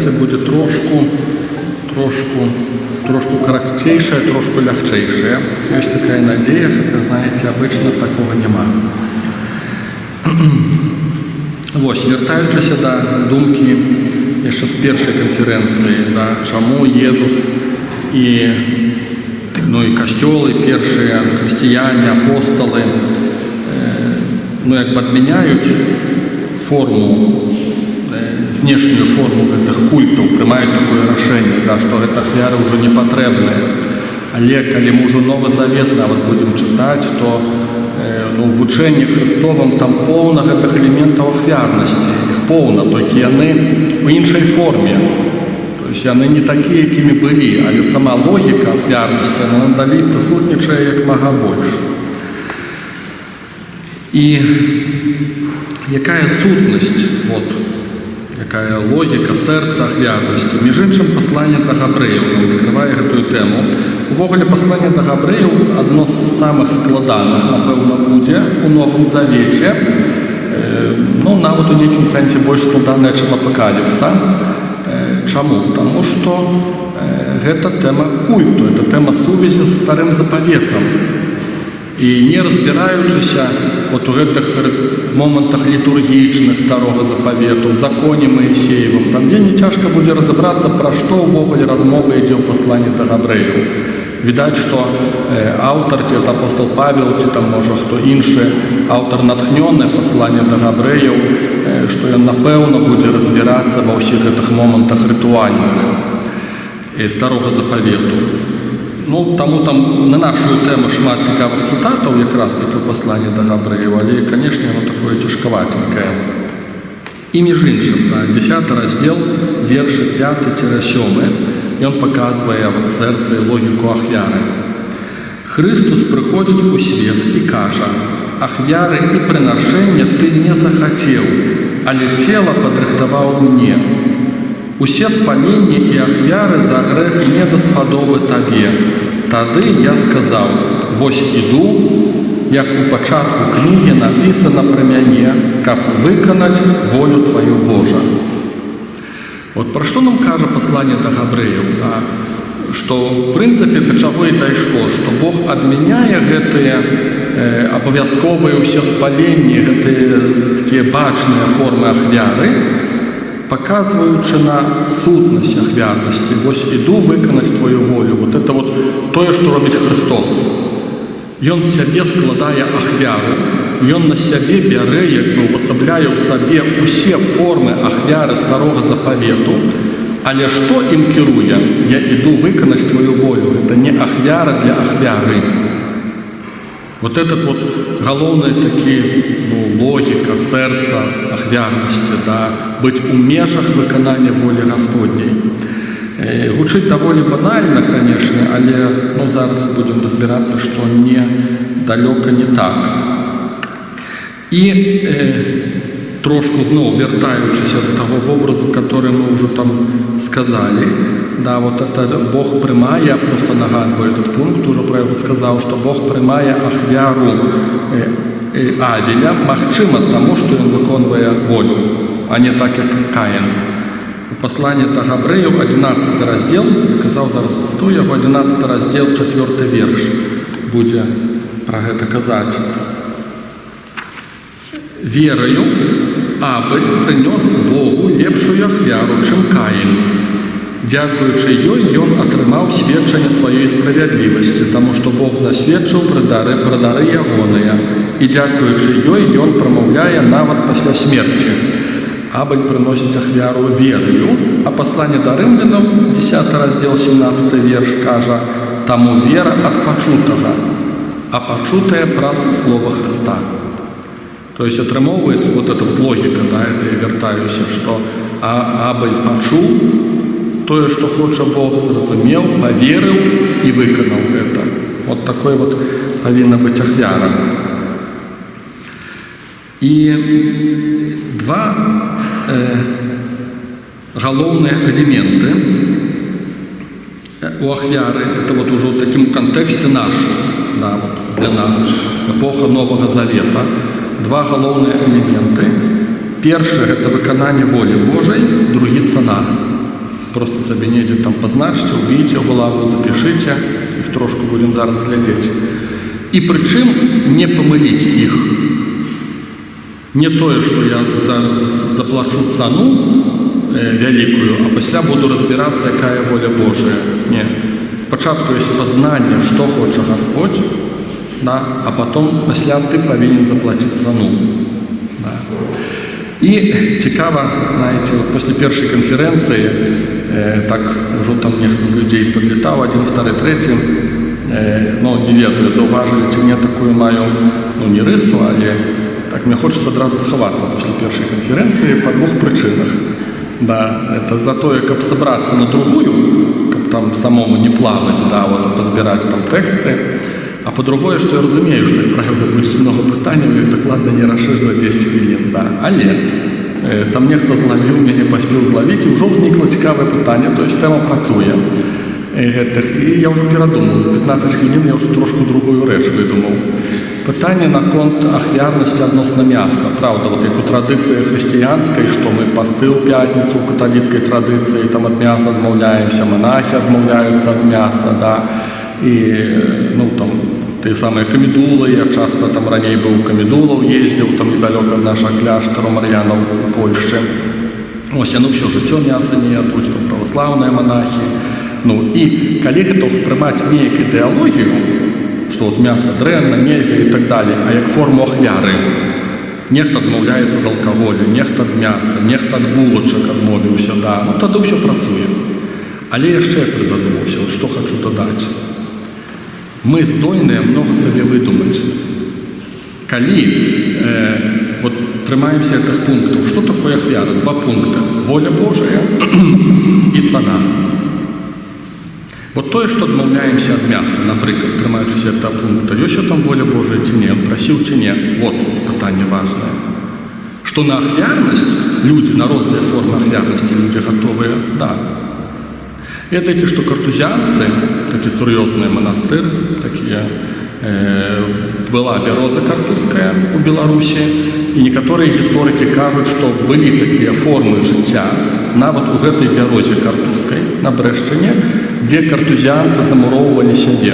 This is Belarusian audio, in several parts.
канференцыя будзе трошку карацейшая, трошку лягчэйшая. Ёсць такая надзея, хотя, знаете, обычно такого няма. Вось, вяртаючыся да думкі яшчэ з першай канферэнцыі, да, чаму Езус і касцёлы першыя, хрысціяне, апосталы, як бы адмяняюць форму, знешнюю форму гэтых культаў, прымаюць такое рашэнне, да, што гэта ахвяры ўжо не патрэбныя. Але калі мы ўжо Новы Завет нават будзем чытаць, то у вучэнні Христовым там поўна гэтых элементаў ахвярнасці, іх поўна, толькі яны ў іншай форме. То есть яны не такія, якімі былі, але сама логіка ахвярнасці, яна надалей прысутнічае як мага больш. І якая сутнасць, якая логіка сэрца ахвярнасці. Між іншым, пасланне да габрэяў адкрывае гэтую тэму. Увогуле, пасланне да габрэяў адно з самых складаных, напэўна, будзе у Новым Завеце. Нават у нейкім сэнсе больш складанае, чым апакаліпса. Чаму? Таму што гэта тэма культу, гэта тэма сувязі з Старым Запаветам. І не разбіраючыся у гэтых момантах літургічных Старога Запавету, в законе Моисеевым, там вельмі цяжка будзе разабрацца, пра што ўвогуле размова ідзе ў пасланні да габрэяў. Відаць, што аўтар, ці это апостол Павел, ці там, можа, хто іншы, аўтар натхнёны пасланне да габрэяў, што ён, напэўна, будзе разбірацца ва ўсіх гэтых момантах рытуальных Старога Запавету. Таму там на нашу тэму шмат цікавых цытатаў якраз такі ў пасланні да габрэяў, але, канешне, оно такое цяжкаватенькае. І між іншым, 10 раздзел, вершы 5-7, ён паказвае сэрца і логіку ахвяры. Христос прыходзіць у свет і кажа: ахвяры і прынашэння ты не захацеў, але цела падрыхтаваў мне. Усе спаленні і ахвяры за грэх не даспадобы табе. Тады я сказаў: вось іду, як у пачатку кнігі напісана пра мяне, каб выканаць волю тваю Божа. Пра што нам кажа пасланне да габрэяў? Што, в прынцыпе, да чаго і дайшло, што Бог адмяняе гэтыя абавязковыя ўсе спаленні, гэтыя такія бачныя формы ахвяры, паказваючы на сутнасць ахвярнасці. Вось іду выканаць твою волю. Это тое, што робіць Христос. Ён сябе складае ахвяру, ён на сябе бярэ, увасабляе ў сабе ўсе формы ахвяры Старога Запавету, але што ім кіруе? Я іду выканаць твою волю. Гэта не ахвяра для ахвяры. Этот галоўны такі логіка сэрца ахвярнасці, быць у межах выканання волі Гасподняй. Гучыць даволі банальна, канешне, але зараз будзем разбірацца, што далёка не так. І трошку зноў вяртаючыся да таго вобразу, который мы ўжо там сказалі, Бог прымае, просто нагадваю этот пункт, уже про яго сказаў, што Бог прымае ахвяру Авеля, магчыма таму, што ён выконвае волю, а не так, як Каін. У пасланні да габрэяў 11 раздзел, казаў зараз цытую яго, 11 раздзел, 4 верш будзе пра гэта казаць. Вераю, Абель прынёс Богу лепшую ахвяру, чым Каін. Дзякуючы ёй ён атрымаў сведчанне сваёй справядлівасці, таму што Бог засведчыў пра дары ягоныя, і дзякуючы ёй ён прамаўляе нават пасля смерці. Абель прыносіць ахвяру верою, а пасланне да рымлянам, 10 раздзел, 17 верш, кажа: таму вера ад пачутага, а пачутая праз слова Христа. То есть атрымоўваецца эта логіка, я вяртаюся, што Абель пачуў тое, што хоча Бог, зразумеў, паверыў і выканаў гэта. Такой павінна быць ахвяра. І два галоўныя элементы у ахвяры, это ўжо ў такім кантэксце нашым, для нас, эпоха Новага Завета. Два галоўныя элементы. Першы – гэта выкананне волі Божай, другі – цана. просто собі недзе там пазначце, убійце ў главу, запішыце, іх трошку будзем зараз глядзець. І прычым не памыліць іх. Не тое, што я зараз заплачу цану вялікую, а пасля буду разбірацца, якая воля Божая. Не. Спачатку ёсць пазнанне, што хоча Господь, да, а потом пасля ты павінен заплаціць цану. Да. І цікава, знаете, вот после першай канферэнцыі так ужо там нехта з людзей падлетаў, адзін, вторы, трэці, ну, не ведаю, заўважылі, ці мне такую маю, ну, не рысу, але так мне хочется адразу схавацца пасля першай канферэнцыі па двух прычынах. Да, это за тое, каб сабрацца на другую, каб там самому не плаваць, да, вот, пазбіраць там тэксты. А по-другое, што я разумею, што, як правіла, будзе много пытанняў, і дакладна не рашыш за 10 хвілін, да. Але там нехта злавіў, мяне паспеў злавіць, і ўжо ўзнікла цікавае пытанне, то есть тэма працуе. І я ўжо перадумаў, за 15 хвілін я ўжо трошку другую рэч выдумаў. Пытанне наконт ахвярнасці адносна мяса. Правда, вот як у традыцыі хрысціянскай, што мы пасты ў пятніцу ў каталіцкай традыцыі, там ад мяса адмаўляемся, монахі адмаўляюцца ад мяса, да. І, ну, там, тыя самыя камедулы, я часта там раней быў камедулаў, ездзіў там недалёка ад нашага кляштару Мар'янаў у Польшчы. Ось яны ўсё жыццё мяса не ядуць, там праваслаўныя монахі. Ну, і калі гэта ўспрымаць неяк ідэалогію, што вот мяса дрэнна, нельга і так далее, а як форму ахвяры. Нехта адмаўляецца ад алкаголю, нехта ад мяса, нехта ад булачак адмовіўся, да, ну тады ўсё працуе. Але яшчэ я прызадумаўся, вот што хачу дадаць. Мы здольныя многа сабе выдумаць. Калі вот трымаемся гэтых пунктаў, што такое ахвяра? Два пункта. Воля Божая і цана. Вот тое, што адмаўляемся ад мяса, напрыклад, трымаючыся гэтага пункта, ёсць там воля Божая ці не, прасіў ці не, вот пытанне важнае. Што на ахвярнасць людзі, на розныя формы ахвярнасці людзі гатовыя, да. Ведаеце, што картузіанцы, такі сур'ёзны манастыр, такія, была бяроза картузская у Беларусі, і некаторыя гісторыкі кажуць, што былі такія формы жыцця, нават у гэтай бярозе картузскай, на Брэшчыне, дзе картузіанцы замуроўвалі сябе.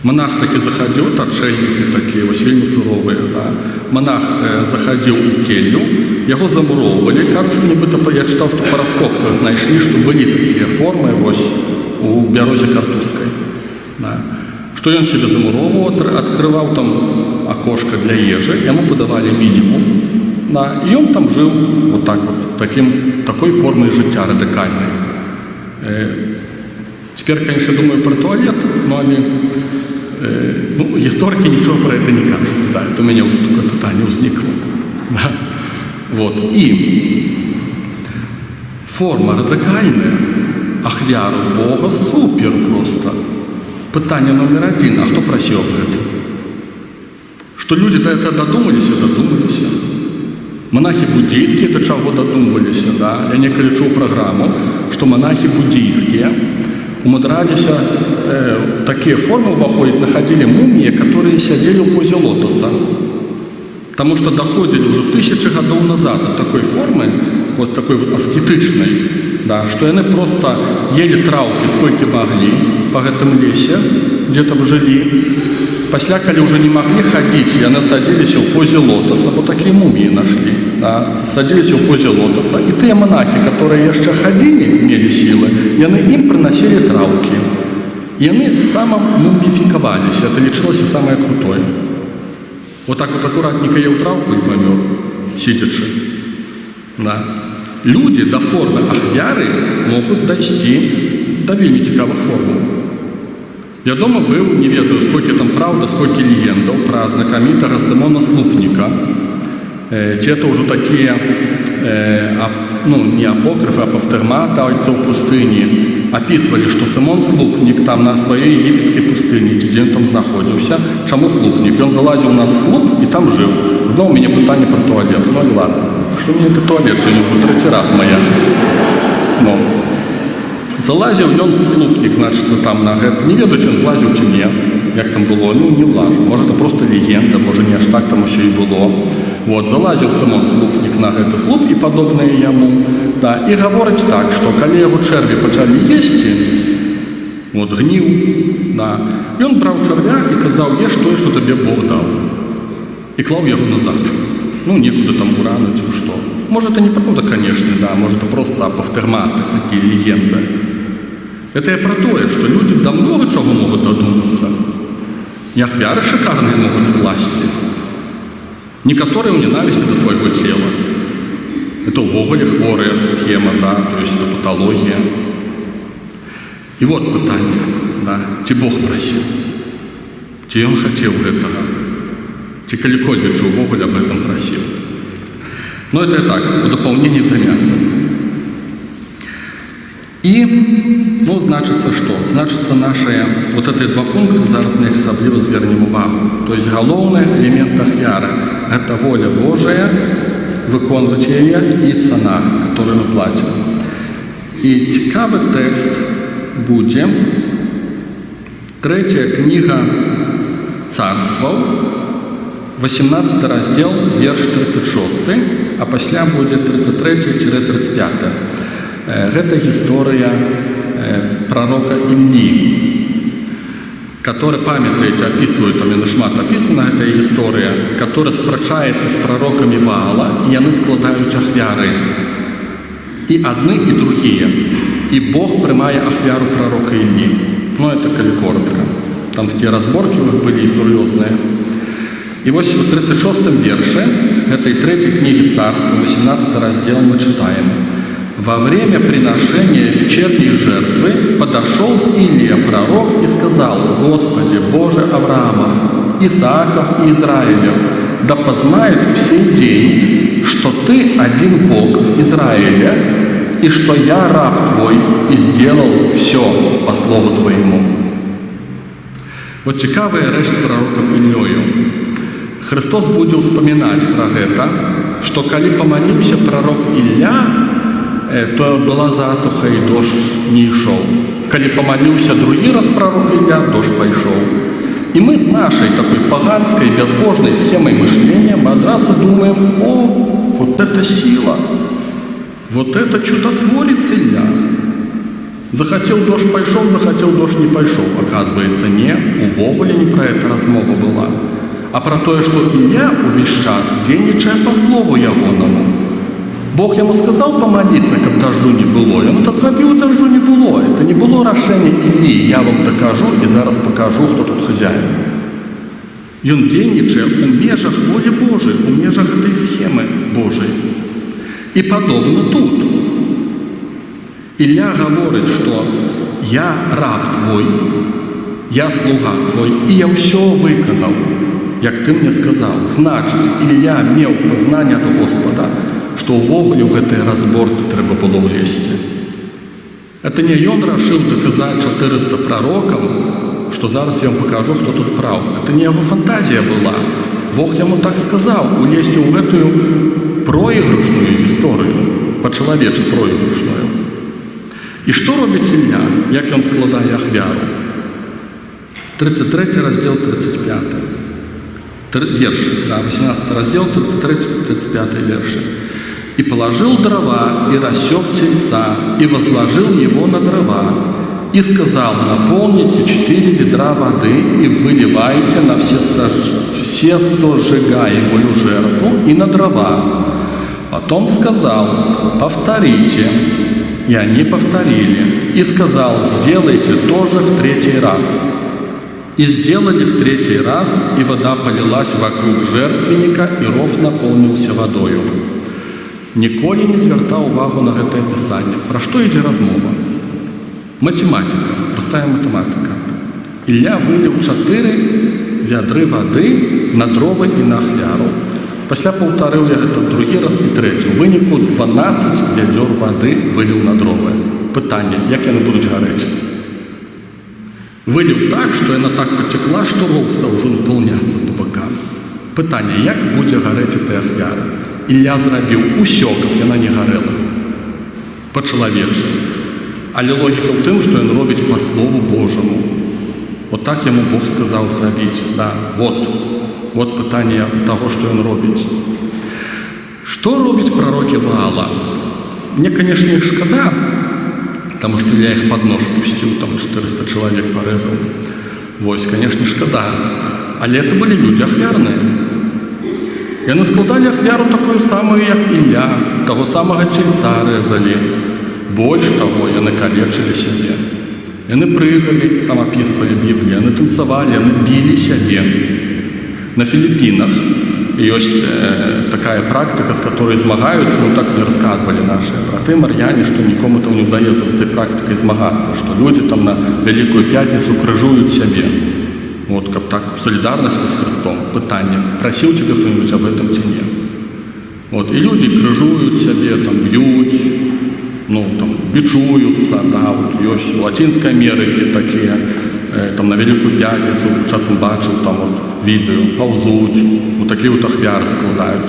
Монах такі захадзіў, адшэйнікі такія, вось вельмі суровыя, да. Монах захадзіў у келлю, яго замуроўвалі, кажуць, што нібыта, я чытаў, што па раскопках знайшлі, што былі такія формы вось у бярозе картузскай. Да. Што ён сябе замуроўваў, адкрываў там акошка для ежы, яму падавалі мінімум, да, і ён там жыў вот так вот, такой формай жыцця радыкальнай. Теперь, конечно, думаю про туалет, но они, ну, историки ничего про это не кажут. Да, это у меня уже такое питание возникло. Да. Вот. И форма радикальная, ахвяру Бога, супер просто. Питание номер один, а кто просил об этом? Что люди до этого додумались? Монахи буддийские до чего додумывались, да? Я некогда чуў программу, что монахи буддийские умудрялись такие формы выходить, находили мумии, которые сидели в позе лотоса. Потому что доходили уже 1000 годов назад до такой формы, вот такой вот аскетичной, да, что они просто ели травки сколько могли по этому лесе, где там жили. После, когда уже не могли ходить, они садились в позе лотоса, вот такие мумии нашли, да, садились в позе лотоса. И те монахи, которые еще ходили, имели силы, и они им приносили травки. И они самомумификовались, это лечилось самое крутое. Вот так вот аккуратненько ел травку и помер, сидячи. Да. Люди до формы ахвяры могут дойти до вельми цікавых форм. Я дома был, не ведаю, сколько там правда, сколько легендов про знакомитого Симона Слупника. Те это уже такие, ну, не апокрифы, а павтерматы ойцов пустыни описывали, что Симон Слупник там на своей египетской пустыне, где он там находился. Чему Слупник? Он залазил на слуп и там жил. Снова у меня питание про туалет. Ну и ладно. Что мне это туалет сегодня в третий раз маячить? Ну. Залазив ён слупник, значится, там на гэта. Не ведаю, чи він злазив, чи ні, як там було, ну не влажу. Може, це просто легенда, може, не аж так там ще й було. Вот, залазіў Сымон слупнік на гэты слуп і падобныя яму. Да, і гаворыць так, што калі яго чэрві пачалі есці, вот, гніў, да, ён браў чарвя і казаў: еш тое, што табе Бог даў. І клаў яго назад. Ну, некуды там урануць, што. Может, это неправда, конечно, да, может, это просто пафтэрматы, такие легенды. Это я про тое, што людзі да многа чаго могуць дадумацца. І ахвяры шикарныя могуць скласці. Некаторыя ў ненавісці да свайго цела. Это ўвогуле хворая схема, да, то есть это патологія. І вот пытанне, да, ці Бог прасіў, ці ён хацеў гэтага, ці калі-кольвіч увогуле об этом прасіў. Но это и так, в дополнение до мяса. И, ну, значится что? Значится наши, вот эти два пункта, зараз на них особливо звернем увагу. То есть, головный элемент ахвяры – это воля Божия, выконывать ее и цена, которую мы платим. И цікавый текст будет 3 книга Царствов, 18 раздел, верш 36, а пасля будет 33-35. Это история пророка Ильи, который, памятаете, описывает, там и шмат описана эта история, который спрачается с пророками Ваала, и они складают ахвяры. И одни, и другие. И Бог приймає ахвяру пророка Ильи. Ну, это коли коротко. Там такие разборки у них были и серьезные. И вот в 36-м верше этой 3 книги Царства, 18 раздел, мы читаем: «Во время приношения вечерней жертвы подошел Илия пророк и сказал: Господи, Боже Авраамов, Исааков и Израилев, да познает в сей день, что Ты один Бог в Израиле, и что я, раб Твой, и сделал все по слову Твоему». Вот цікавая рэч з пророком Іллёю. Христос будзе ўспамінаць пра гэта, што калі памаліўся пророк Ілля, то была засуха і дождж не ішоў. Калі памаліўся другі раз пророк Ілля, дождж пайшоў. І мы з нашай такой паганскай, безбожнай схемай мышлення мы адразу думаем: о, вот это сила, вот это чудотворец Ілля. Захотел дождь пойшов, захотел дождь не пойшов. Оказывается, не, увогуле не про это размова была, а про то, что Илья увесь час дзейнічае по слову ягонаму. Бог ему сказал помолиться, каб дождю не было, и он это зрабіў, дождю не было. Это не было рашение Ильи: я вам докажу и зараз покажу, кто тут хозяин. И он дзейнічае у межах воли Божией, у межах этой схемы Божией. И подобно тут. Илья говорит, что я раб твой, я слуга твой, и я все выконал, як ты мне сказал. Значит, Илья мел познание до Господа, что увогуле в этой разборке треба было влезти. Это не он решил доказать 400 пророкам, что зараз я вам покажу, что тут прав. Это не его фантазия была. Бог ему так сказал: улезьте в эту проигрышную историю, по-человече проигрышную. І що робить Ілля, як він складає ахвяру? 33 розділ, 35 верши, да, 18 раздел, 33-35 верши. «И положил дрова, и рассек тельца, и возложил его на дрова, и сказал: наполните 4 ведра воды, и выливайте на все сожигаемую жертву и на дрова. Потом сказал: повторите». И они повторили. И сказал: сделайте тоже в 3-й раз. И сделали в 3-й раз, и вода полилась вокруг жертвенника, и ров наполнился водою. Ніколі не звертав увагу на гэта описание. Про что ідзе размова? Математика, простая математика. Ілля вылил 4 вядры воды на дрова и на ахвяру. Пасля паўтарыў я гэта другі раз і трэці. У выніку 12 вядзёр вады выліў на дровы. Пытанне: як яны будуць гарэць? Выліў так, што яна так пацекла, што ров стаў ужо напаўняцца по бакам. Пытанне: як будзе гарэць эта ахвяра? Ілля зрабіў усё, каб яна не гарэла. Па-чалавечы. Але логіка ў тым, што ён робіць па слову Божаму. Вот так яму Бог сказаў зрабіць. Да, вот пытанне того, што ён робіць. Што робяць прарокі Ваала? Мне, конечно, их шкада, потому что я их под нож пустил, там 400 человек порезал. Вось, конечно, шкада. Але это были люди ахвярные. Яны складали ахвяру такую самую, як Ілля, того самого тельца резали. Больш того, яны калечили себе. Яны прыгали, там описывали Библию, яны танцевали, яны били себе. На Филиппинах есть такая практика, с которой змагаются, ну так мне рассказывали наши браты марьяне, что никому там не удается с этой практикой змагаться, что люди там на Великую Пятницу крыжуют себе. Вот как так, солидарность с Христом. Пытание. Просил тебя кто-нибудь об этом тени? Вот, и люди крыжуют себе, там бьют, ну там бичуются, да, вот есть в Латинской Америке такие, там на Великую Пятницу, часом бачу, там вот відео, ползуть, вот такие вот ахвяры складают.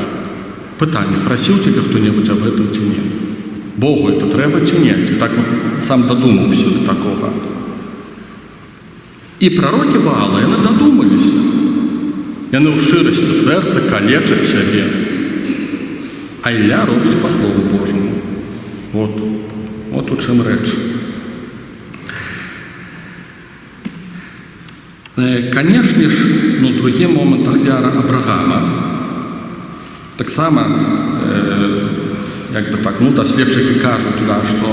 Пытание, просил тебя кто-нибудь об этом ці ні? Богу это треба ці ні? І так вот сам додумався до такого. І пророки Ваала, яны додумалися. Яны ў шчырасці сэрца калечаць сябе. А Ілля робіць по Слову Божьему. Вот у чым рэч. Конечно ж, ну, другі момент ахвяра Абрагама. Так само, як би так, ну, доследчики кажуть, да, что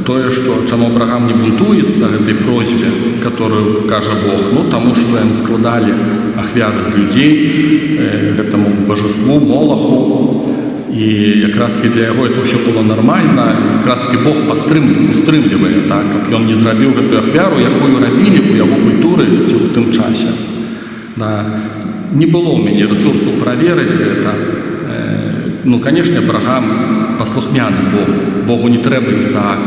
тое, что чаму Абрагам не бунтуецца гэтай просьбе, которую кажа Бог, ну, тому что им складали ахвяры людей гэтаму божеству, Молоху, и как раз для яго это все было нормально, как раз Бог устрымлівае, так, каб ён не зрабіў гэтую ахвяру, якую рабілі ў яго культуры ў тым часе. Да. Не было ў мяне ресурсаў праверыць гэта. Ну, конечно, Абрагам паслухмяны Богу. Богу не трэба Ісаак,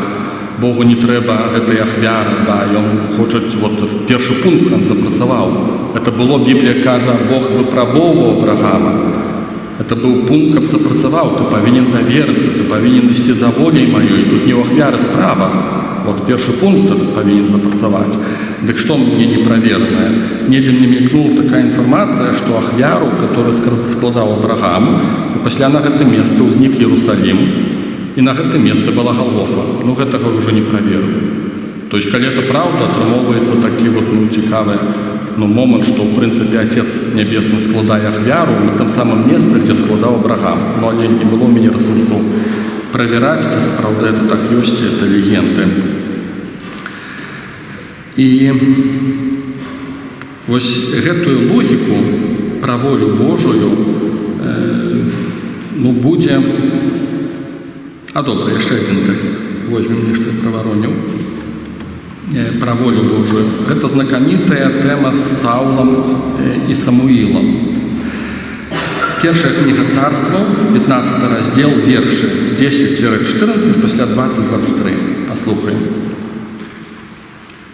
Богу не трэба гэтай ахвяры, да, ён хоча, вот першы пункт он запрацаваў. Это было, Біблія кажа, Бог выпрабоўваў Абрагама. Это был пункт, каб запрацаваў, ты павінен даверыцца, ты павінен ісці за волей маёй, тут не ў ахвяры справа. Вот першы пункт этот павінен запрацаваць. Дык што мне неправеранае? Недзе мне мелькнула такая інфармацыя, што ахвяру, которую складаў Абрагам, пасля на гэтым месцы ўзнік Иерусалим, і на гэтым месцы была Голгофа. Ну, гэтага ўжо не праверыў. То есть, калі это правда, атрымоўваецца такі вот, ну, цікавы, ну, момент, что, в принципе, Отец Небесный складае ахвяру на том самом месте, где складал Абрагам. Но не было у меня ресурсов проверять, ці правда это так ёсць, это легенды. И вось гэтую логику про волю Божию, ну, будзе... А добра, яшчэ один тэкст. Возьмем мне, што я праваронил. Про волю Божию. Это знакомитая тема с Саулом и Самуилом. Первая книга Царства, 15 раздел, верши 10-14, после 20-23. Послухаем.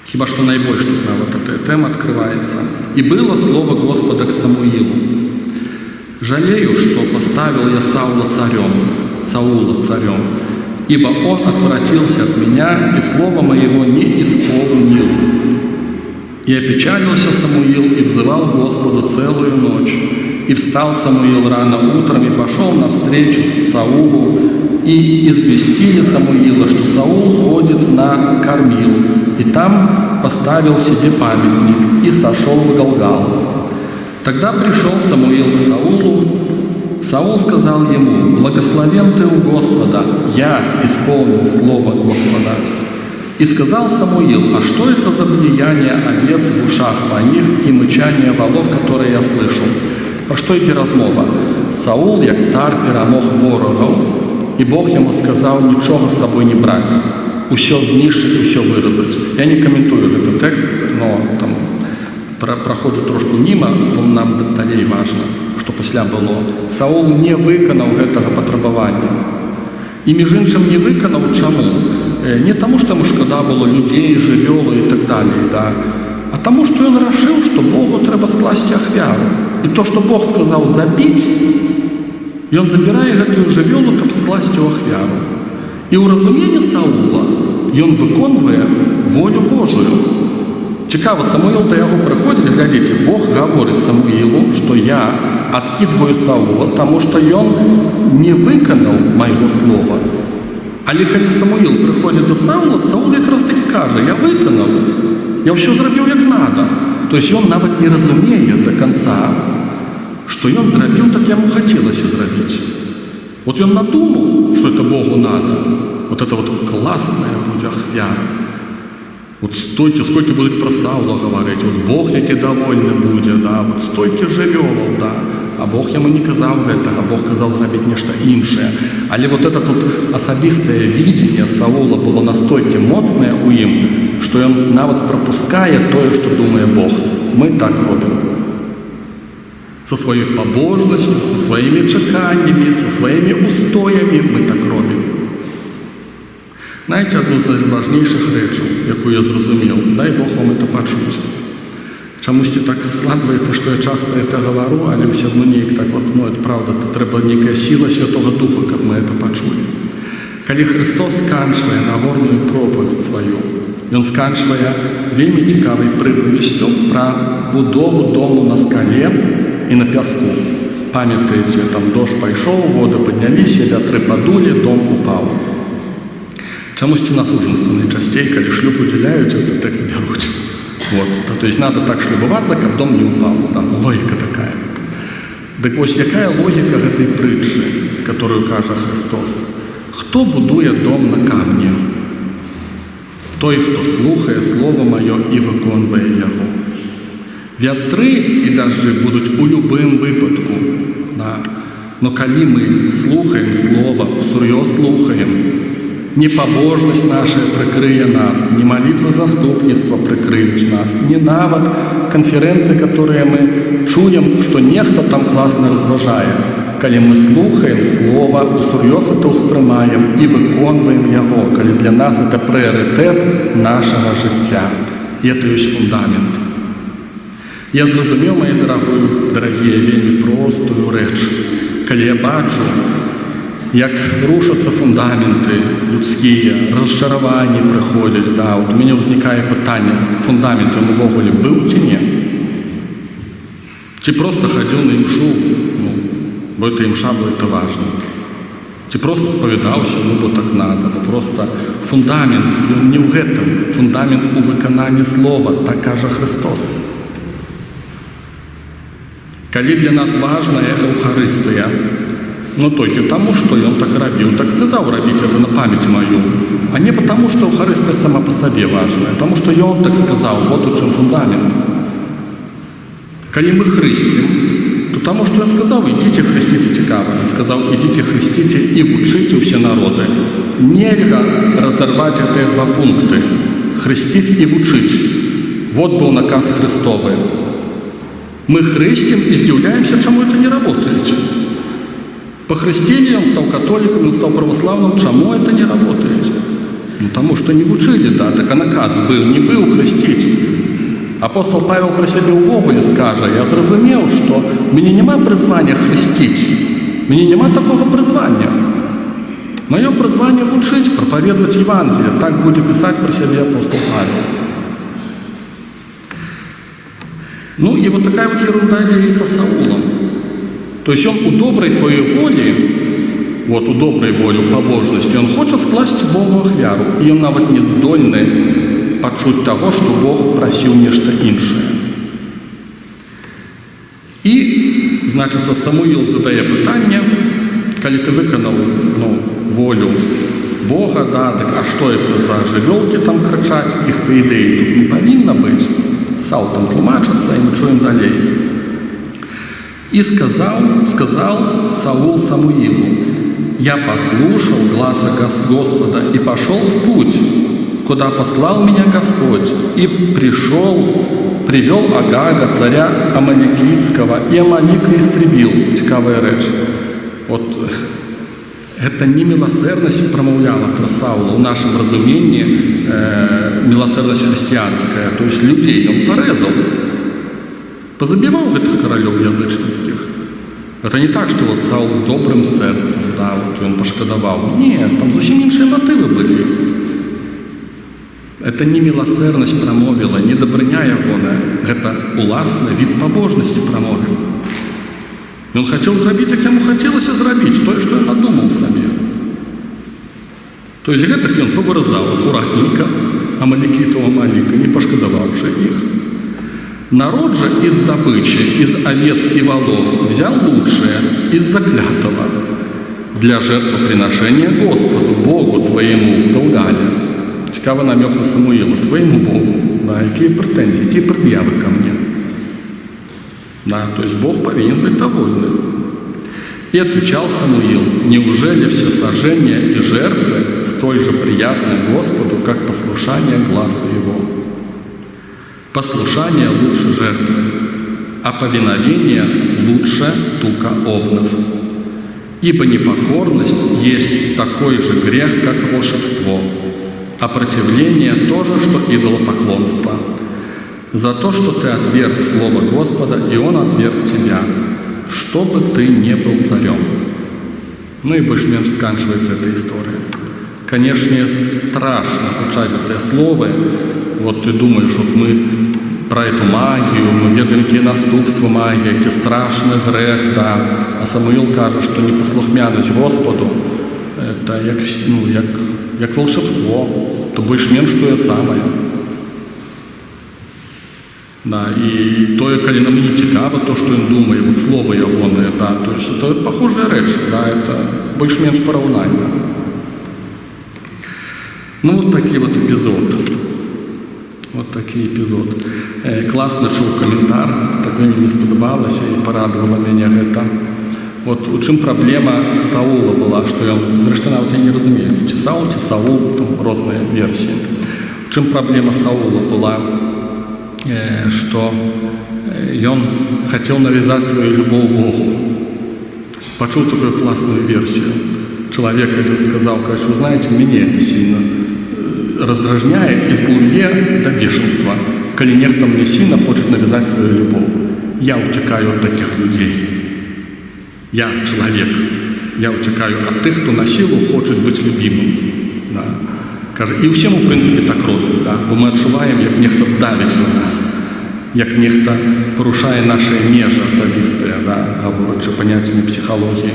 Хіба что наибольше тут вот эта тема открывается. «И было слово Господа к Самуилу. Жалею, что поставил я Саула царем, ибо он отвратился от меня, и слова моего не исполнил. И опечалился Самуил, и взывал Господу целую ночь. И встал Самуил рано утром, и пошел навстречу Саулу, и известили Самуила, что Саул ходит на Кармил, и там поставил себе памятник, и сошел в Галгалу. Тогда пришел Самуил к Саулу. Саул сказал ему: «Благословен ты у Господа, я исполнил слово Господа». И сказал Самуил: «А что это за влияние овец в ушах моих и мычание волов, которые я слышу?» Про что йде розмова? Саул, як цар, перемог ворогів, і Бог йому сказав нічого з собою не брати, усе знищити, усе виразити. Я не коментую цей текст, но там проходжу трошку мимо, бо нам далі важно, що після було. Саул не виконав цього потребування. І між іншим не виконав чому? Не тому, що йому шкода було людей, живьолу і так далі, да? А тому, що він вирішив, що Богу треба скласти ахвяру. І то, що Бог сказав забити, він забирає цю живьолу, щоб скласти ахвяру. І у розумінні Саула він виконує волю Божою. Цікаво, Самуїл до його приходить, глядите, Бог говорит Самуилу, что я откидываю Саула, потому что он не виконав моего слова. Але коли Самуїл приходить до Саула, Саул якраз таки каже, я виконав, я все зробив як надо. Тобто він навіть не розуміє до кінця, що він зробив так, йому хотілося зробити. Вот он надумал, что это Богу надо. Вот это вот классная будет ахвяра. Вот стойте, сколько будут про Саула говорить. Вот Бог який довольний буде, да. Вот стойте живьовал, да. А Бог йому не казав этого, а Бог казав зробити нечто інше. Але вот это тут особистое видение Саула було настільки моцне у їм, що він навіть пропускає те, що думає Бог. Ми так робимо. Со своей побожностью, со своими чеканнями, со своими устоями ми так робимо. Знаєте, одну з найважніших речей, яку я зрозумів, дай Бог вам це почути. Чомусь так складається, що я часто це говорю, але все одно ніяк так, от, ну, це правда, треба некая сила Святого Духа, щоб ми це почули. Коли Христос сканчує Нагорную проповідь свою, Він сканчує вельми цікавою приповістю про будову дому на скалі и на песку. Памятаете, там дождь пошел, воды поднялись, ветры подули, дом упал. Чомусь у нас ужинство найчастей, коли шлюб уделяют, этот текст берут. Вот. То есть надо так шлюбоваться, как дом не упал. Там логика такая. Так ось, яка логика этой притчи, которую каже Христос? Хто будує дом на камні? Той, хто слухає Слово Моє і виконує його. Вятри і дожди будуть у будь-якому випадку. Да. Но коли ми слухаємо Слово, всерйоз слухаємо, не побожність наша прикриє нас, не молитва заступництва прикриють нас, не навіть конференції, які ми чуємо, що ніхто там класно розважає. Коли ми слухаємо Слово, всерйоз це усприймаємо і виконуємо його, коли для нас це пріоритет нашого життя. І це є фундамент. Я зрозумів, мої дорогі, вельми простую реч. Коли я бачу, як рушаться фундаменти людські, розчарування приходять, да, от у мене виникає питання, фундамент він ввогуле був чи ні? Чи просто ходив на імшу, ну, бо це імша було, це важливо. Чи просто сповідав, що ну, бо так надо, бо просто фундамент, він не в этом, фундамент у виконанні Слова, так каже Христос. Коли для нас важна Евхаристія, но только тому, что он так робил, так сказал робить это на память мою, а не потому, что Евхаристия сама по себе важная, потому что и он так сказал, вот у чем фундамент. Коли мы хрестим, то тому, что он сказал, идите хрестите цікаво, он сказал, идите хрестите и учите все народы. Нельзя разорвать эти два пункта, хрестить и учить. Вот был наказ Христовый. Мы хрестим и удивляемся, чему это не работает. По хрещению он стал католиком, он стал православным, чему это не работает? Ну, потому что не учили, да, так а наказ был, не был хрестить. Апостол Павел про себе увогуле скаже, я зрозумів, що мені нема призвання хрестить, мені нема такого призвання. Мое призвание учить, проповедовать Евангелие, так будет писать про себя апостол Павел. Ну и вот такая вот ерунда делится с Саулом. То есть он у доброй своей воли, вот у доброй воли, у побожности, он хочет скласть Богу ахвяру, и он навіть не здольний почути того, що Бог просив нечто інше. І, значить, Самуїл задає питання, коли ти виконав волю Бога, да, так, а що це за живелки там кричать, їх, по ідеї, тут не повинно бути. Саул там тлумачиться, и мы чуем далее. И сказал Саул Самуилу, я послушал гласа Господа и пошел в путь, куда послал меня Господь, и привел Агага, царя Амаликитского, и Амалика истребил. Цікавая реч. Вот это не милосердность промовляла про Саула в нашем разумении, милосердность христианская, то есть людей он порезал, позабивал этих королев язычницких. Это не так, что вот Саул с добрым сердцем, да, вот он пошкодовал. Нет, там зовсім інші мотиви были. Это не милосердность промовила, не добрыня ягоная, это уласны від пабожнасці промовил. Ён хацеў зрабіць, як яму хацелася зрабіць, тое, што ён надумаў сабе. То есть гэтых ён павырызаў акуратненька, амалікітаў амаліка, не пашкадаваўшы іх. Народ же из добычи, из овец и волов взял лучшее из заклятого для жертвоприношения Господу, Богу твоему в Галгале. Цікавый намек на Самуила, твоему Богу. Да, какие претензии, какие предъявы ко мне. Да, то есть Бог повинен быть довольным. И отвечал Самуил: неужели все сожжения и жертвы столь же приятны Господу, как послушание глазу Его? Послушание лучше жертвы, а повиновение лучше тука овнов. Ибо непокорность есть такой же грех, как волшебство, а противление тоже, что идолопоклонство. За то, что ты отверг слово Господа, и Он отверг тебя, чтобы ты не был царем. Ну и больше-меньше сканчивается эта история. Конечно, страшно учать эти слова. Вот ты думаешь, вот мы про эту магию, мы ведаем, какие наступства магии, какие страшный грех, да. А Самуил каже, что непослухмяность Господу – это як волшебство, то больше-меньше то самое. Да, и то, коли нам не цікаво, то, что он думает, вот слово ягоное, да, то есть это похожая речь, да, это больше-меньше поравнание. Ну, вот такие вот эпизоды. Вот такий епізод. Класно чув коментар, так мені сподобалося і порадувало мене це. От у чим проблема Саула була, що я, зрештою, навіть я не розумію, чи Саул, там різні версії. У чим проблема Саула була, що він хотів нав'язати свою любов к Богу. Почув таку класну версію. Чоловік один сказав, каже, ви знаєте, мене це сильно раздражняет и злуе до бешенства, коли нехто мне сильно хочет навязать свою любовь. Я утекаю от таких людей. Я человек. Я утекаю от тех, кто на силу хочет быть любимым. Да. Каже, і всім, в принципі, так робить. Да. Бо ми відчуваємо, як нехто давить на нас, як нехто порушає наші межі особисті, да, говорячи поняттями психології.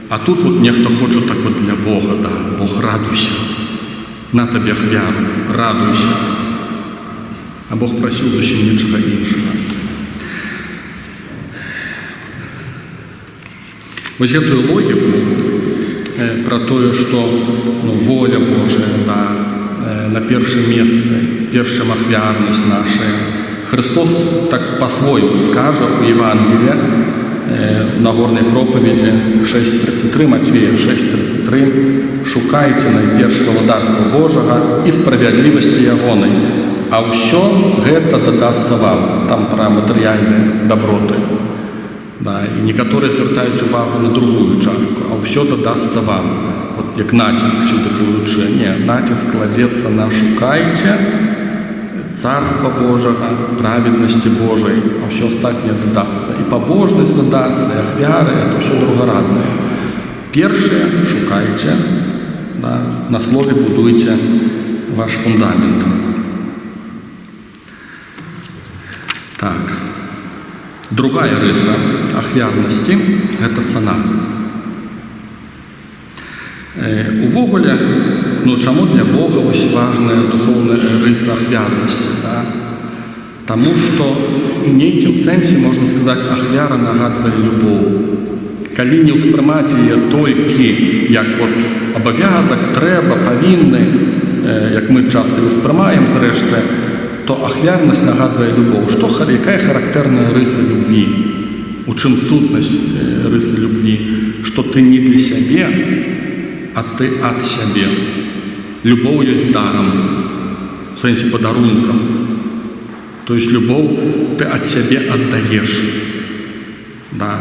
А тут вот нехто хоче так от для Бога, да, Бог радуйся. На тобі ахвяру, радуйся. А Бог просив зовсім нічого іншого. Ось эту логику про то, що воля Божия, да, на перше місце, перша ахвярність наша. Христос так по-своєму скаже у Євангелії, на горній проповіді 6.33, Матвія 6.33, «Шукайте найперш володарства Божого і справедливості Ягоної, а все гэта додасться вам». Там про матеріальні доброти. Да, і некоторі звертають увагу на другу частку, а все додасться вам. От як натиск сюди лучше. Ні, натиск кладеться на «шукайте Царства Божого, праведности Божией, а все остальное додасться. И побожность додасться, и ахвяры, это все другорадное. Першее шукайте, да, на слове будуйте ваш фундамент. Так. Другая риса ахвярности – это цена. Увогуле, чому для Бога ось важна духовна риса ахвярності? Да? Тому що в нейкім сенсі, можна сказати, ахвяра нагадує любов. Коли не усприймати її тільки як от обов'язок, треба, повинні, як ми часто її усприймаємо, зрешти, то ахвярність нагадує любов. Яка характерна риса любві? У чим сутність риси любві? Що ти не для себе, а ты от себе. Любовь есть даром, в сенсі подарунком. То есть любовь ты от себе отдаешь. Да.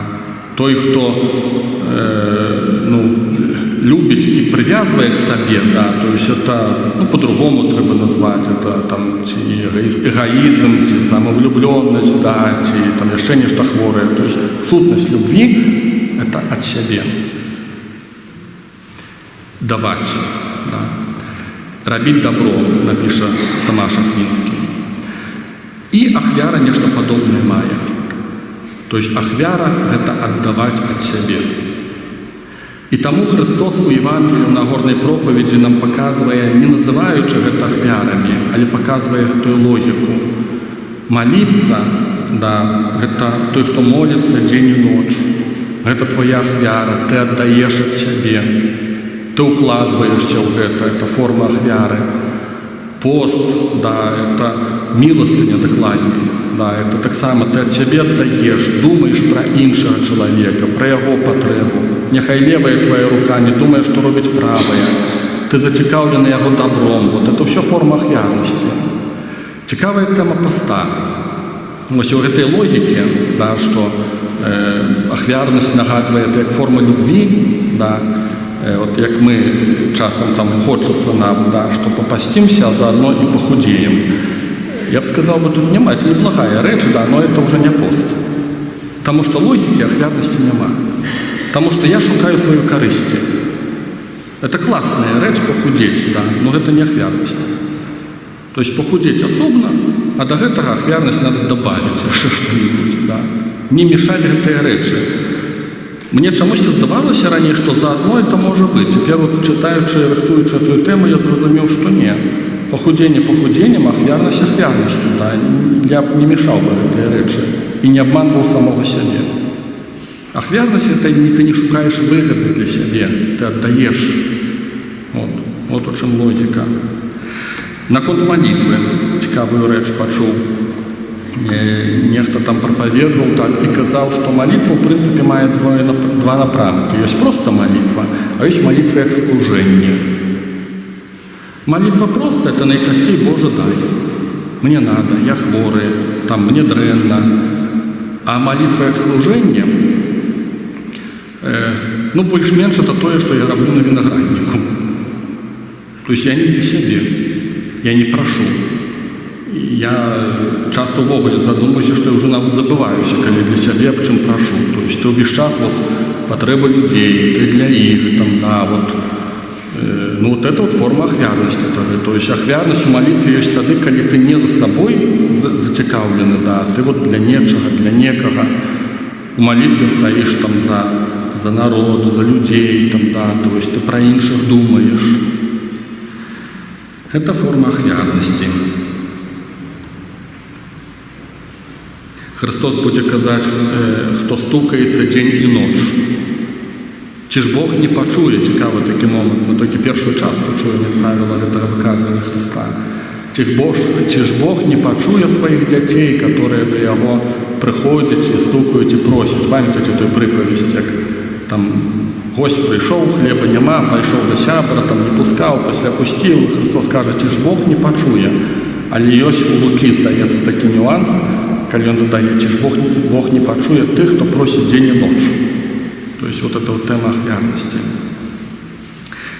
Той, хто любить и привязывает к себе, да, то есть это, по-другому треба назвать, это там эгоизм, самовлюбленность, да, там еще нечто хворое. То есть сутность любви – это от себя. Давать. Да. рабіць дабро, напіша Тамаш Аквінскі. І ахвяра нешта падобнае мае. То есть ахвяра – гэта аддаваць ад сябе. І таму Христос у Евангелію на горнай пропаведзі нам паказвае, не называючы гэта ахвярамі, але паказвае гэтую логіку. Маліцца, гэта той, хто моліцца дзень і ноч. Гэта твоя ахвяра, ты аддаеш ад сябе, ты укладваешся ў гэта форма ахвяры. Пост, это міластыня дакладней. Это таксама ты ад сябе аддаеш, думаеш пра іншага чалавека, пра яго патрэбу. Няхай левая твоя рука не думае, што робіць правая. Ты зацікаўлены яго добром. Вот это ўсё форма ахвярнасці. Цікавая тэма поста. Вось у гэтай логікі, што ахвярнасць нагадвае як форма любві, вот як мы часам там хочацца нам, што попастимся, а заодно і похудеем. Я б сказал, тут нема, это неблагая рэч, но это уже не пост. Потому что логікі ахвярнасці няма. Потому что я шукаю свою карысці. Это классная рэч похудеть, но это не ахвярнасць. То есть похудеть особно, а до гэтага ахвярнасць надо добавить что-нибудь. Не мешать гэтай рэчы. Мне чамусьці здавалася раней, што заодно это можа быць. Цяпер, чытаючы і рыхтуючы эту тэму, я зразумеў, што не. Похудение похудением, ахвярнасць ахвярнасцю. Я б не мешаў бы гэтай рэчы і не обманваў самого сябе. Ахвярнасць – это ты не шукаеш выгоды для сябе, ты аддаеш. Вот у чым логіка. Наконт малітвы цікавую рэч пачуў. Нехта там прапаведваў і казаў, што малітва ў прынцыпе мае два напрамкі. Ёсць проста малітва, а ёсць малітва як служэнне. Малітва проста – это найчасцей Боже дай. Мне надо, я хворы, мне дрэнна. А малітва як служэнне, больш-менш это тое, што я раблю на вінаградніку. То есть я не для сябе, я не прашу. Я часто ўвогуле задумваюся, што я ўжо нават забываюся, калі для сябе аб чым прашу. То есть ты ўвесь час патрэба людзей, ты для іх, вот это форма ахвярнасці. То есть ахвярнасць у малітве ёсць тады, калі ты не за сабой зацікаўлены, ты для нечага, для некага. У малітве стаіш за народу, за людзей, то есть ты пра іншых думаеш. Это форма ахвярнасці. Христос будзе казаць, хто стукаецца дзень і ноч. Ці ж Бог не пачуе, цікавы такі момант, мы толькі першую частку чуем, як правіла, гэтага выказвання Христа. Ці ж Бог не пачуе сваіх дзяцей, которые да яго прыходзяць і стукаюць і просяць. Памятаеце той прыпавесць, як госць прыйшоў, хлеба няма, пайшоў да сябра, не пускаў, пасля пусціў, Христос кажа, ці ж Бог не пачуе. Але ёсць у Лукі, здаецца, такі нюанс, калі ён дадае, ці ж Бог не пачуе тых, хто просіць дзень і ноч. То есть вот эта тэма ахвярнасці.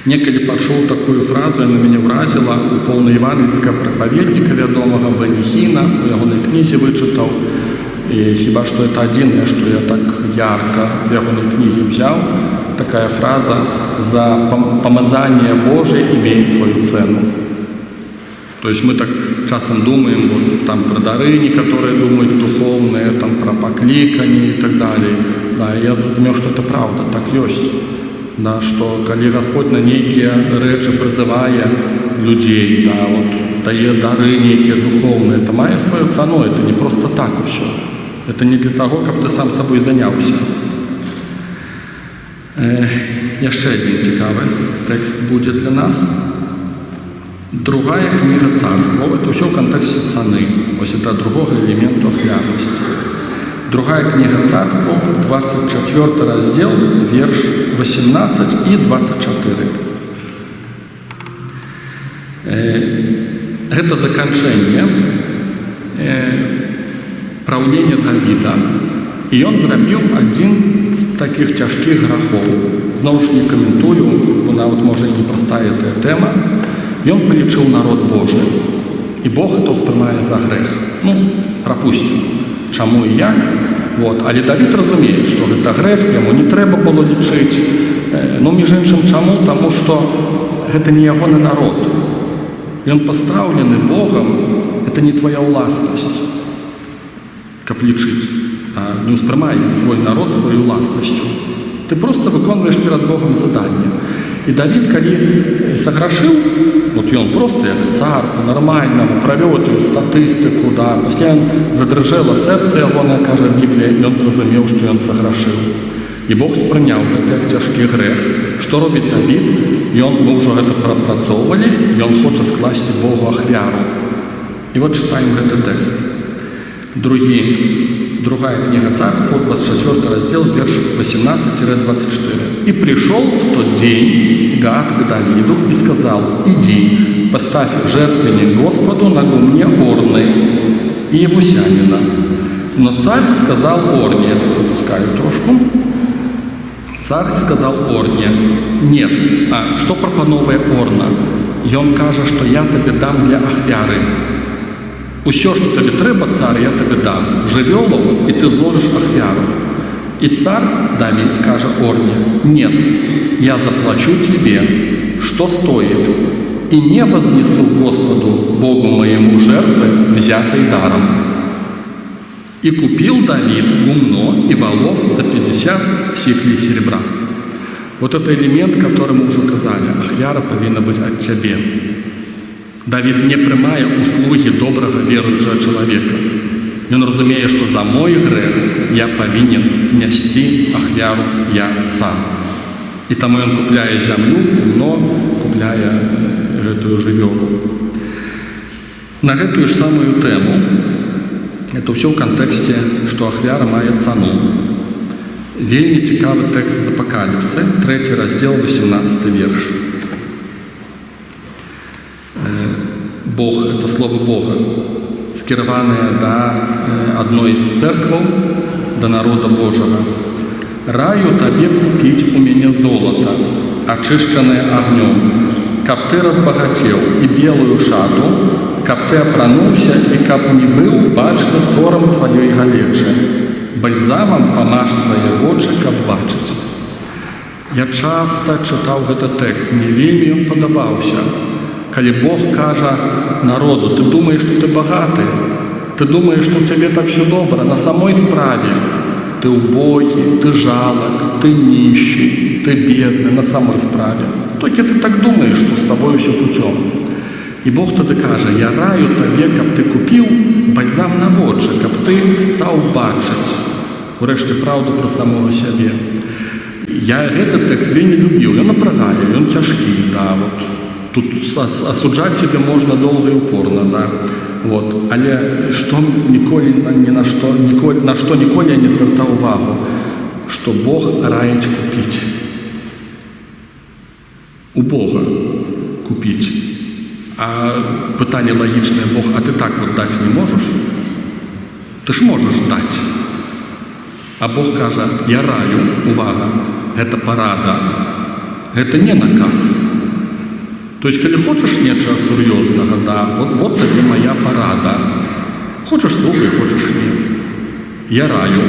Некалі пачуў такую фразу, яна мяне ўразіла, у поўнаевангельскага прапаведніка вядомага Беніхіна, у ягонай кнізе вычытаў. І хіба што это адзінае, што я так ярка з ягонай кнігі ўзяў. Такая фраза: «За помазание Божие имеет свою цену». То есть мы так часом думаем про дары, некоторые думают духовные, про покликание и так далее. Я зразумеў, что это правда, так ёсць. Что калі Господь на нейкія рэчы прызывае людзей, дае дары нейкія духовныя, это мае сваю цану, это не просто так усё. Это не для того, каб ты сам сабой заняўся. Яшчэ адзін цікавы тэкст будзе для нас. Другая книга Царства, это все в контексте цены, вот это другого элемента ахвярности. Другая книга Царства, 24 раздел, верш 18 и 24. Это заканчэнне правлення Давіда, і ён зрабіў адзін з таких цяжкіх грахоў. Зноў ж не каментую, бо нават можа і непростая эта тэма. Ён палічыў народ Божий, і Бог это ўспрымае за грэх. Прапусцім, чаму і як. Але Давід разумее, што гэта грэх, яму не трэба было лічыць. Між іншым, чаму? Таму што гэта не ягоны народ. Ён пастаўлены Богам, это не твоя ўласнасць, каб лічыць. Не ўспрымай свой народ сваю ўласнасцю. Ты просто выконваеш перад Богом заданне. І Давід, калі саграшыў, вот ён просто як цар, по-нормальнаму, правёў эту статыстыку, да, пасля задрыжэла сэрца ягонае, кажа Біблія, і ён зразумеў, што ён саграшыў. І Бог спрыняў гэты як цяжкі грэх. Што робіць Давід? Мы ўжо гэта прапрацоўвалі, ён хоча скласці Богу ахвяру. І вот чытаем гэты тэкст. Другая книга Царства, 24 раздел, верш 18-24. «И пришел в тот день Гад к Давиду и сказал: иди, поставь жертвенник Господу на гумне Орны и Евусянина. Но царь сказал Орне», это пропускаю трошку, царь сказал Орне: «Нет, что прапановуе Орна? Ён кажа, што я тебе дам для ахвяры. Усё, што табе трэба, цар, я табе дам. Жывёлаў, і ты зложыш ахвяру». И царь Давид кажа Орне: «Нет, я заплачу тебе, что стоит, и не вознесу Господу, Богу моему, жертвы, взятой даром». И купил Давид гумно и волов за 50 сиклей серебра. Вот это элемент, который мы уже казали. Ахвяра повинна быть от тебе. Давид не прымае услуги добрага веруючага чалавека. Ён разумее, што за мой грэх я павінен несці ахвяру я сам. І таму ён купляе зямлю, гумно, купляе гэтую жывёлу. На гэтую ж самую тэму, это ўсё ў кантэксце, што ахвяра мае цану. Вельмі цікавы тэкст з Апакаліпсы, 3 раздзел, 18 верш. Бог, это слово Бога, скіраванае да адной з церкваў, да народа Божага. «Раю табе купіць у мяне золата, ачышчанае агнём, каб ты разбагацеў, і белую шату, каб ты апрануўся, і каб не быў бачны сорам тваёй галечы. Бальзамам памаж свае вочы, каб бачыць». Я часта чытаў гэты тэкст, мне вельмі ён падабаўся. Калі Бог кажа народу: ты думаеш, што ты багаты, ты думаеш, што ў цябе так все добра, на самой справе ты убогі, ты жалак, ты нищий, ты бедны, на самой справе. Толькі ты так думаеш, што з табой усё путём. І Бог тады кажа: я раю табе, каб ты купіў бальзам на вочы, каб ты стаў бачыць урэшце праўду пра самога сябе. Я гэты тэкст вельмі любіў, ён напрагае, ён цяжкі, да, вот. Тут асуджаць себе можна доўга і упорна, да. Вот. Але што ніколі на што ніколі я не звяртаў увагу, што Бог раіць купіць. У Бога купіць. А пытанне лагічнае: Бог, а ты так вот даць не можаш? Ты ж можаш даць. А Бог кажа: я раю, увага, гэта парада, гэта не наказ. То есть, калі хочаш нечага сур'ёзнага, да, вот табе моя парада. Хочаш слухай, хочаш не. Я раю,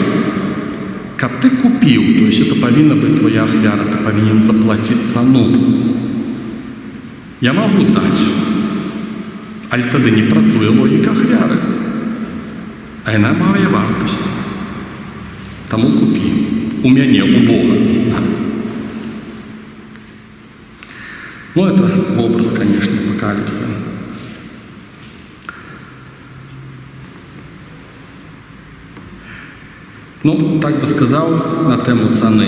каб ты купіў, то есть это павінна быць твоя ахвяра, ты павінен заплаціць цану. Я магу даць, але тады не працуе логіка ахвяры, а яна мае вартасць. Таму купі. У мяне, у Бога. Ну, это образ, конечно, Апокалипса. Ну, так бы сказал на тему цены.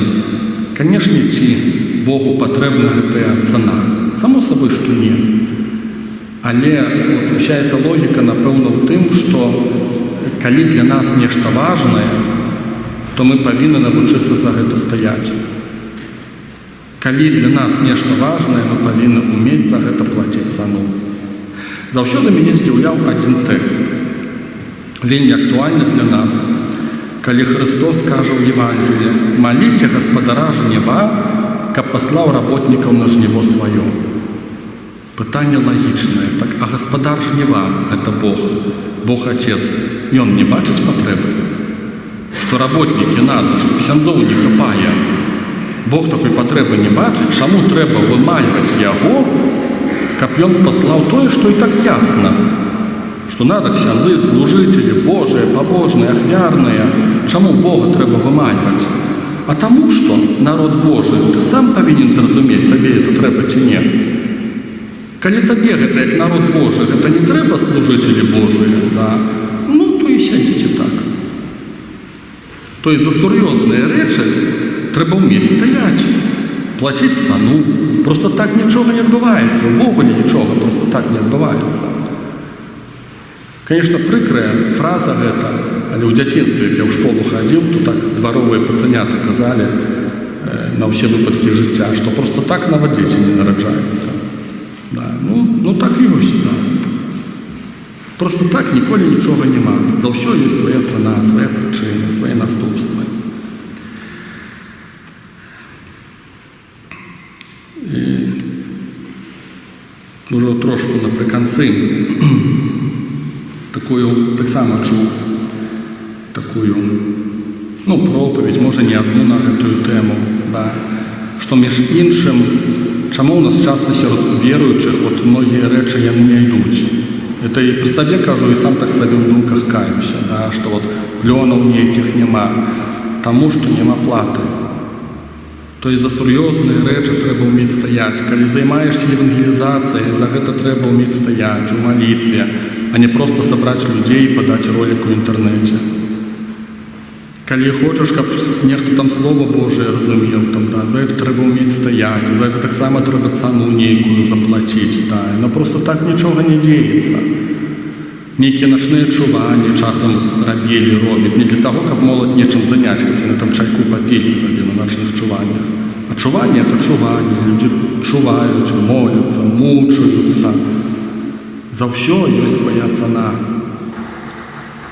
Конечно, ці Богу патрэбна гэтая цена. Само собой, што не. Але вся эта логіка, напэўна, ў тым, што калі для нас нешта важнае, то мы павінны навучыцца за гэта стаяць. Калі для нас нешта важнае, мы павінны ўмець за гэта плаціць цану. Заўсёды мяне здзіўляў адзін тэкст, вельмі актуальны для нас, калі Христос кажа ў Евангеліі: «Маліце гаспадара жніва, каб паслаў работнікаў на жніво сваё». Пытанне лагічнае. Так, а гаспадар жніва – это Бог, Бог Отец. Ён не бачыць патрэбы? Што работнікі надо, што ксяндзоў не хапае. Бог такой патрэбы не бачыць, чаму трэба вымальваць яго, каб ён паслаў тое, што і так ясна, што надо ксяндзы, служыцелі, Божыя, пабожныя, ахвярныя. Чаму Бога трэба выманьваць? А таму, што народ Божы, ты сам павінен зразумець, табе это трэба ці не. Калі табе гэта як народ Божы, гэта не трэба служыцелі Божыя, да? Ну, то і сядзіце так. То есть за сур'ёзныя рэчы трэба ўмець стаяць, плаціць цану. Просто так нічога не адбываецца, увогуле нічога просто так не адбываецца. Конечно, прыкрая фраза гэта, але ў дзяцінстве, як я ў школу хадзіў, то так дваровыя пацаняты казалі на ўсе выпадкі жыцця, што просто так нават дзеці не нараджаюцца. Да, ну так і ёсць, да. Просто так ніколі нічога няма. За ўсё ёсць свая цана, свая прычына, свае наступствы. Ужо трошку напрыканцы такую, таксама чуў такую, пропаведь, можа не адну на гэтую тэму, да, што між іншым, чаму у нас часта сярод веруючых многія рэчы яны не ідуць. Это і пры сабе кажу, і сам так сабе ў думках каюся, да, што плёнаў нейкіх няма, таму што няма платы. То есть за сур'ёзныя рэчы трэба ўмець стаяць. Калі займаешся евангелізацыяй, за гэта трэба ўмець стаяць у малітве, а не проста сабраць людзей і падаць ролік у інтэрнэце. Калі хочаш, каб нехта там Слова Божие разумеў, да, за гэта трэба ўмець стаяць, за гэта таксама трэба цану нейкую заплаціць. Да, но просто так нічога не дзеецца. Нейкія начныя чуванні часам робяць не для таго, каб моладзь нечым заняць, каб яны там чайку папілі сабе на начных чуваннях. А чуванне – это чуванне. Людзі чуваюць, моляцца, мучаюцца. За ўсё ёсць свая цана.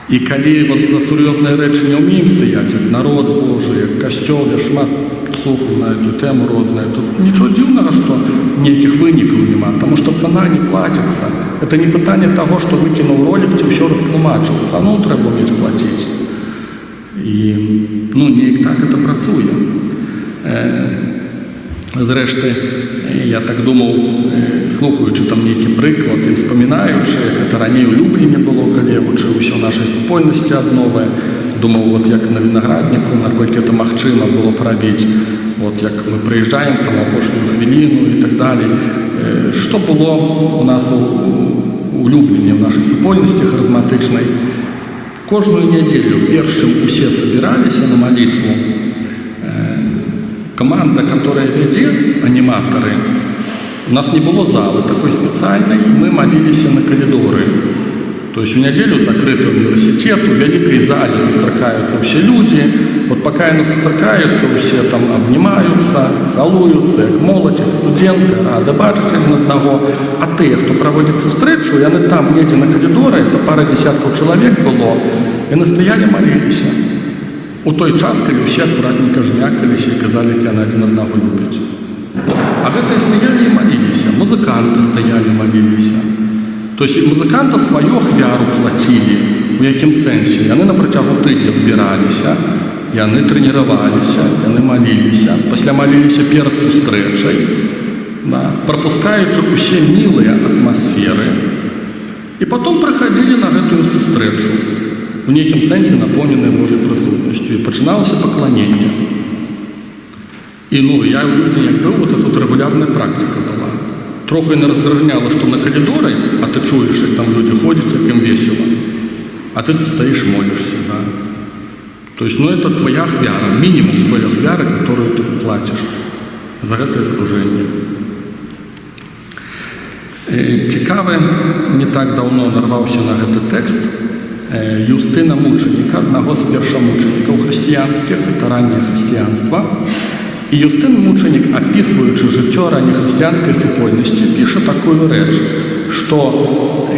І калі за сур'ёзныя рэчы не ўмеем стаяць, як народ Божы, як касцёл, я шмат слухаў на эту тэму розныя, то нічого дзіўнага, што нейкіх вынікаў няма, таму што цана не плаціцца. Это не пытанне таго, што выкінуў ролік, ці ўсё растлумачыў. Цану трэба ўмець плаціць. І, неяк так это працуе. Зрэшты, я так думаў, слухаючы там нейкі прыклад і вспамінаючы, як это раней у Любліне было, калі я вучыўся ў нашай супольнасці адновай, думаў, як на вінаградніку, наколькі это магчыма было парабіць, як мы прыязджаем там апошнюю хвіліну і так далей. Што было у нас у Любліне, в нашай супольнасці харызматычнай? Кожную нядзелю, перш чым усе сабіраліся на малітву, команда, которая вядзе, аниматоры, у нас не было залы такой специальной, мы молились на коридоры. То есть в неделю закрытый университет, в великой зале сустракаются все люди, пока они сустракаются, все там обнимаются, целуются, как молодь, как студенты, рады бачить один одного. А те, кто проводит встречу, они там едут на коридоры, это пара десятков человек было, и они стояли, молились. У той час, калі ўсе акуратненька жмякаліся і казалі, як яны адзін аднаго любяць. А гэтыя стаялі і маліліся, музыканты стаялі і маліліся. То есть музыканты сваю ахвяру плацілі. У якім сэнсе? Яны на працягу тыдня збіраліся, яны трэніраваліся, яны маліліся. Пасля маліліся перад сустрэчай, прапускаючы усе мілыя атмасферы, і потом прыхадзілі на гэтую сустрэчу. У нейкім сэнсе напоўненай Божай прысутнасцю. І пачыналася пакланенне. І я ў Любліне як быў, тут рэгулярная практика была. Троху не раздражняла, што на коридоры, а ты чуеш, як там люди ходят, як ім весело. А ты тут стоишь, молишься, да. То есть, это твоя ахвяра, минимум твоей ахвяры, которую ты платишь за гэтае служэнне. Цікавы, не так даўно нарваўся на гэты тэкст Юстына Мучаніка, аднаго з першамучанікаў хрысціянскіх, это ранняе хрысціянства. І Юстын Мучанік, апісваючы жыццё раннехрысціянскай супольнасці, піша такую рэч, што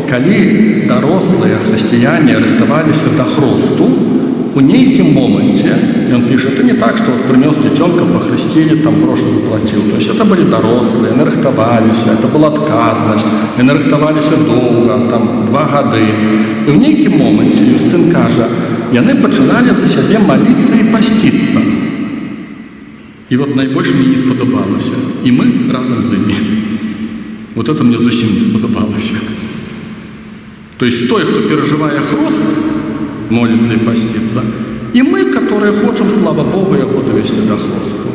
калі дарослыя хрысціяне рыхтаваліся да хросту, у нейкім моманце, і он піша, это не так, што прынёс дзіцёнка, пахрысцілі, там грошы заплаціў. То есть это былі дарослыя, яны рыхтаваліся, это была адказнасць, яны рыхтаваліся доўга, там 2 гады. І ў нейкім моманце Юстын кажа, яны пачыналі за сябе маліцца і пасціцца. І найбольш мне не спадабалася. І мы разам з імі. Вот это мне зусім не сподобалося. То есть той, кто переживает хрост, молится и постится, и мы, которые хотим, слава Богу, его довести до хросту.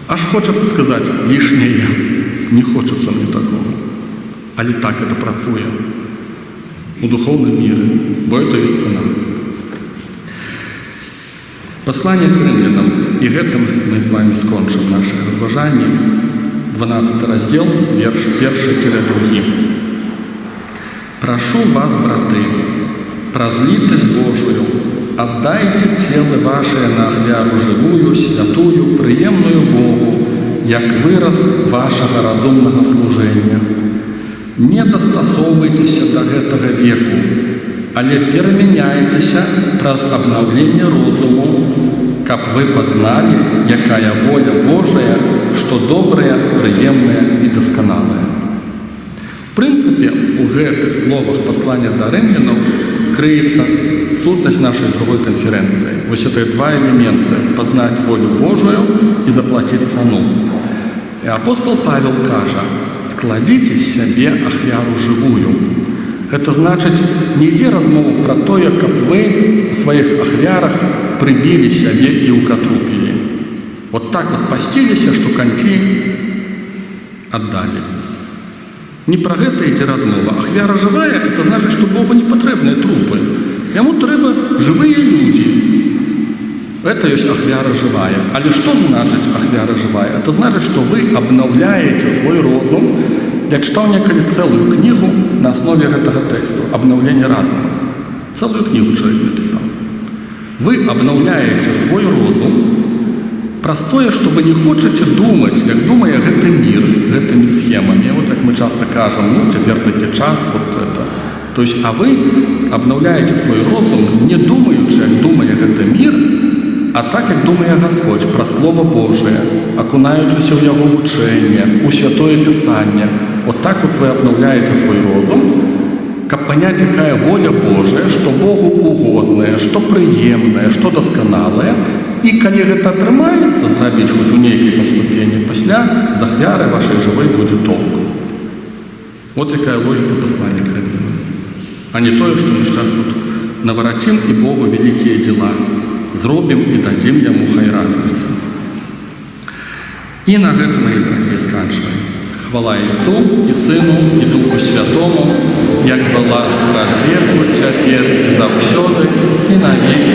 Аж хочется сказать лишнее, не хочется мне такого. Але так это працуе у духовном мире, бо это есть цена. Послание к римлянам, и гэтым мы с вами скончим наше разважанне. 12 раздел, верш 1-2. «Прошу вас, браты, праз літасць Божию, отдайте тело ваше на ахвяру живую, святую, приемную Богу, як выраз вашего разумного служения. Не достасовывайтесь до гэтага веку, але пераменяйтеся праз обновление розуму, каб вы познали, якая воля Божия, что добрая, приемная и досконалая». В принципе, у гэтых словах послания до римлянам кроется сутность нашей другой конференции. Вот это два элемента – познать волю Божию и заплатить цену. И апостол Павел кажа: «Складите себе ахвяру живую». Это значит, не йде размова про то, как вы в своих ахвярах прибили себе и укатрупили. Вот так вот постились, что коньки отдали. Не про гэта йде размова. Ахвяра живая – это значит, что Богу не потребны трупы. Ему треба живые люди. Это есть ахвяра живая. Але что значит ахвяра живая? Это значит, что вы обновляете свой розум. Я читал некоторую целую книгу на основе этого текста «Обновление разума». Целую книгу человек написал. Вы обновляете свой розум. Простое, что вы не хотите думать, как думая гэты мир, гэтымі схемами. Вот как мы часто кажем, ну, теперь таки час, вот это. То есть, а вы обновляете свой розум, не думаючи, как думая гэты мир, а так, как думая Господь, про Слово Божие, окунаючись в Его вучение, у Святое Писание. Вот так вот вы обновляете свой розум, как понять, какая воля Божия, что Богу угодное, что приемное, что досконалое. И коли это атрымаецца зрабіць хоть у нейкай там ступені, пасля з ахвяры вашей живой будет толк. Вот какая логика послания к римлянам. А не то, что мы сейчас тут наворотим и Богу великие дела, зробим и дадим Ему хай радуется. И на этом, мои дорогие, сканчиваем. Хвала Отцу и Сыну и Духу Святому, як была с веку, теперь, завсёды и на веки.